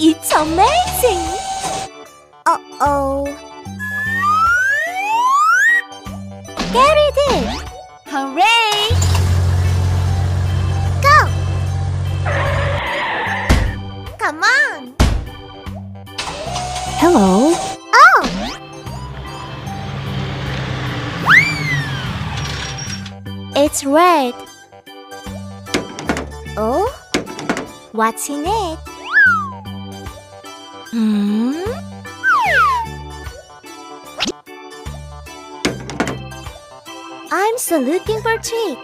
it's amazing! Uh-oh. Get it in! Hooray! Go! Come on! Hello? Oh! It's red. Oh? What's in it? I'm still looking for a treat.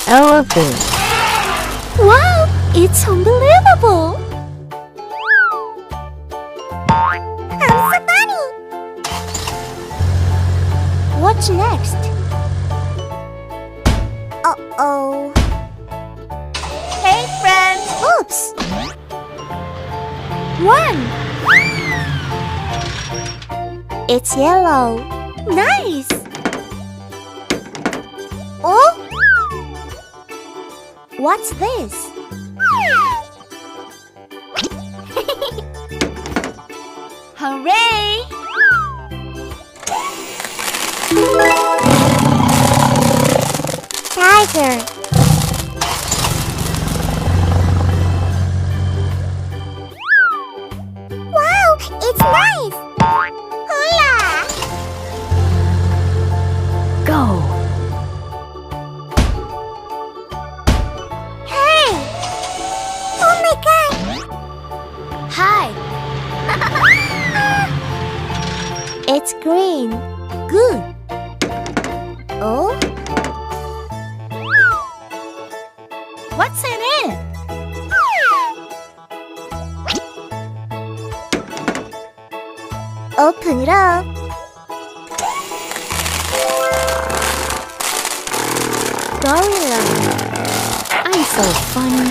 Elephant. Wow! It's unbelievable! I'm so funny! What's next? Uh-oh. Hey, friend! Oops! One! It's yellow. Nice! Oh? What's this? Hooray! Tiger. Wow, it's nice! Hula! Go. Hey! Oh my god! Hi! It's green. Good. Oh? What's in it? Open it up. Gorilla. I'm so funny.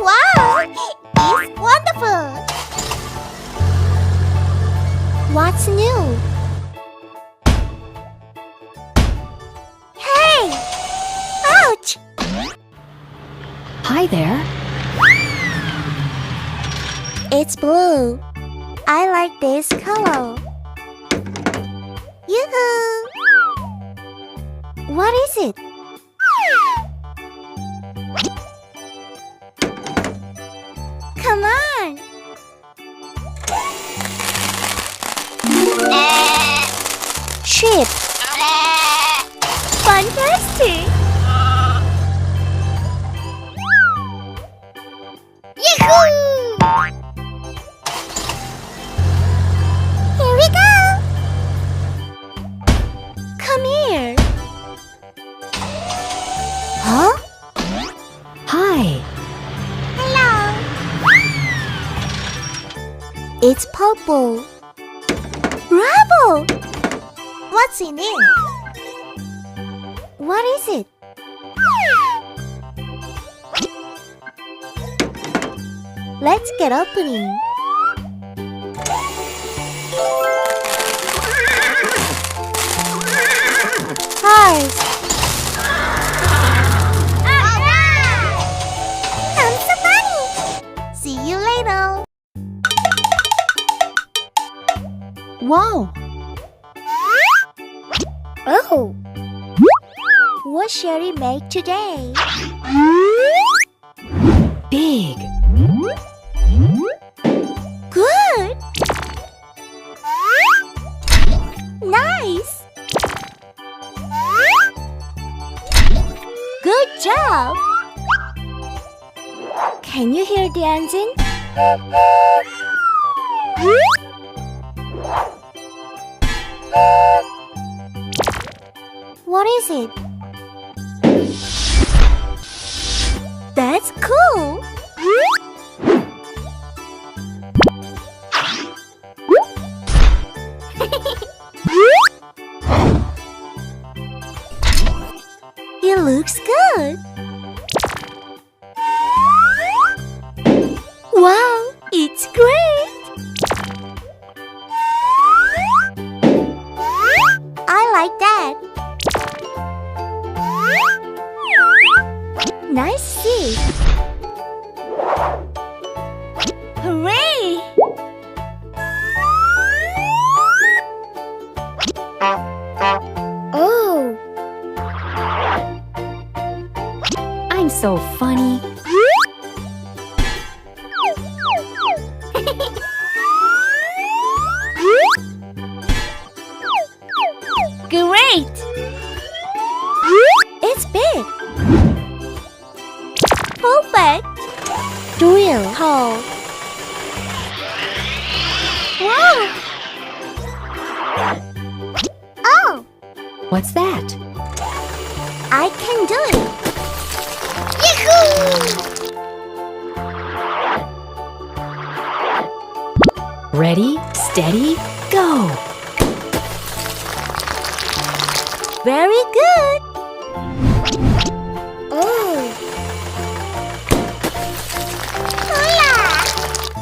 Wow! It's wonderful! What's new? Hey! Ouch! Hi there. It's blue. I like this color. Yoo-hoo! What is it? Come on! Ship! Fantastic! Yahoo! Here we go! Come here! Huh? Hi. Hello! It's purple. Bravo! What's in it? What is it? Let's get opening. Cars. I'm so funny. See you later. Wow. Oh. What shall we make today? Big. Good. Nice. Good job. Can you hear the engine? What is it? That's cool. It looks good. Wow, it's great. I like that. Nice seat. Hooray! Oh, I'm so funny. great! It's big. Perfect. Drill hole. Wow! Oh, What's that? I can do it. Yahoo! Ready, steady, go! Very good. Oh. Hola!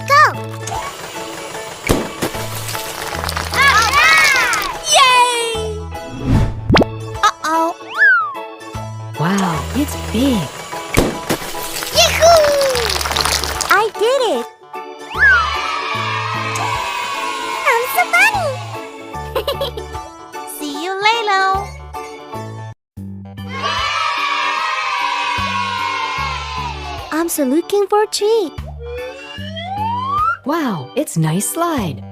Go. Alright! Yay! Uh-oh. Wow, it's big. Yahoo! I did it. I'm so funny. See you later. I'm so looking for a treat. Wow, it's nice slide.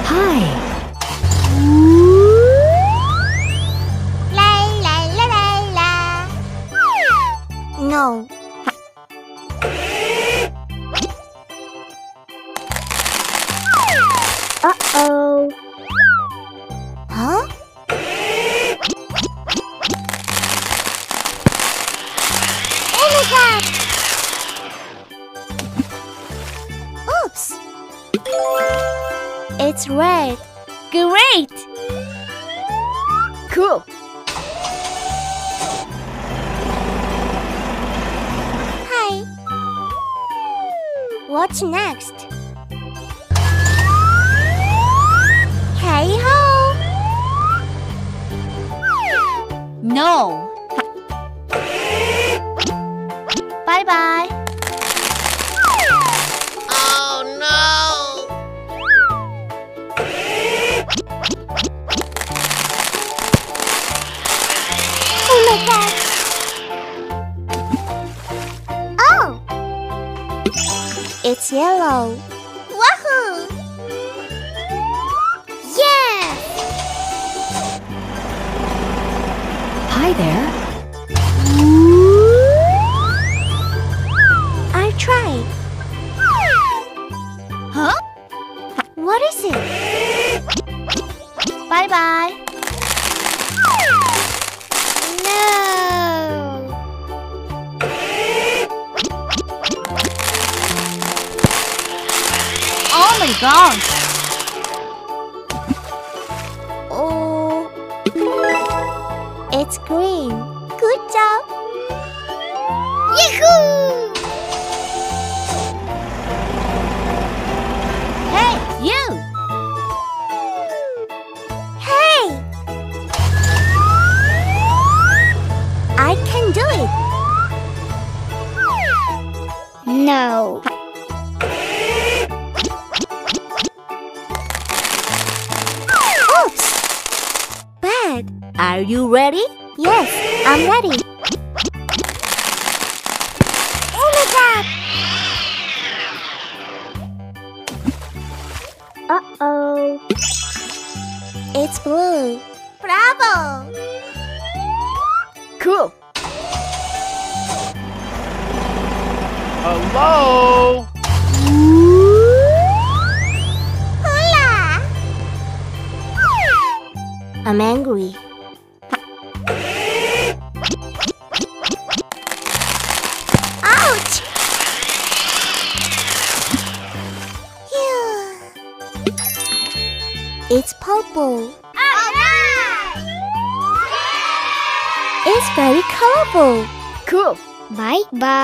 Hi, La la la la la. No. Uh-oh. Huh? Oh my god! Oops! It's red. Great! cool. Hi. What's next? Hey ho! No. Bye bye. Oh no! Oh my god! Oh! It's yellow. Wahoo! Yeah! Hi there. I'll try. Huh? What is it? Bye bye. No. Oh my gosh. Oh. It's green. Good job. Yahoo! Hey, you! Hey! I can do it! No. Oops! Bad. Are you ready? Yes, I'm ready. Oh my god! Uh-oh. It's blue. Bravo! Cool. Hello? Hola! I'm angry. Ouch! Phew. It's purple. Alright! It's very colorful. Cool. Bye bye.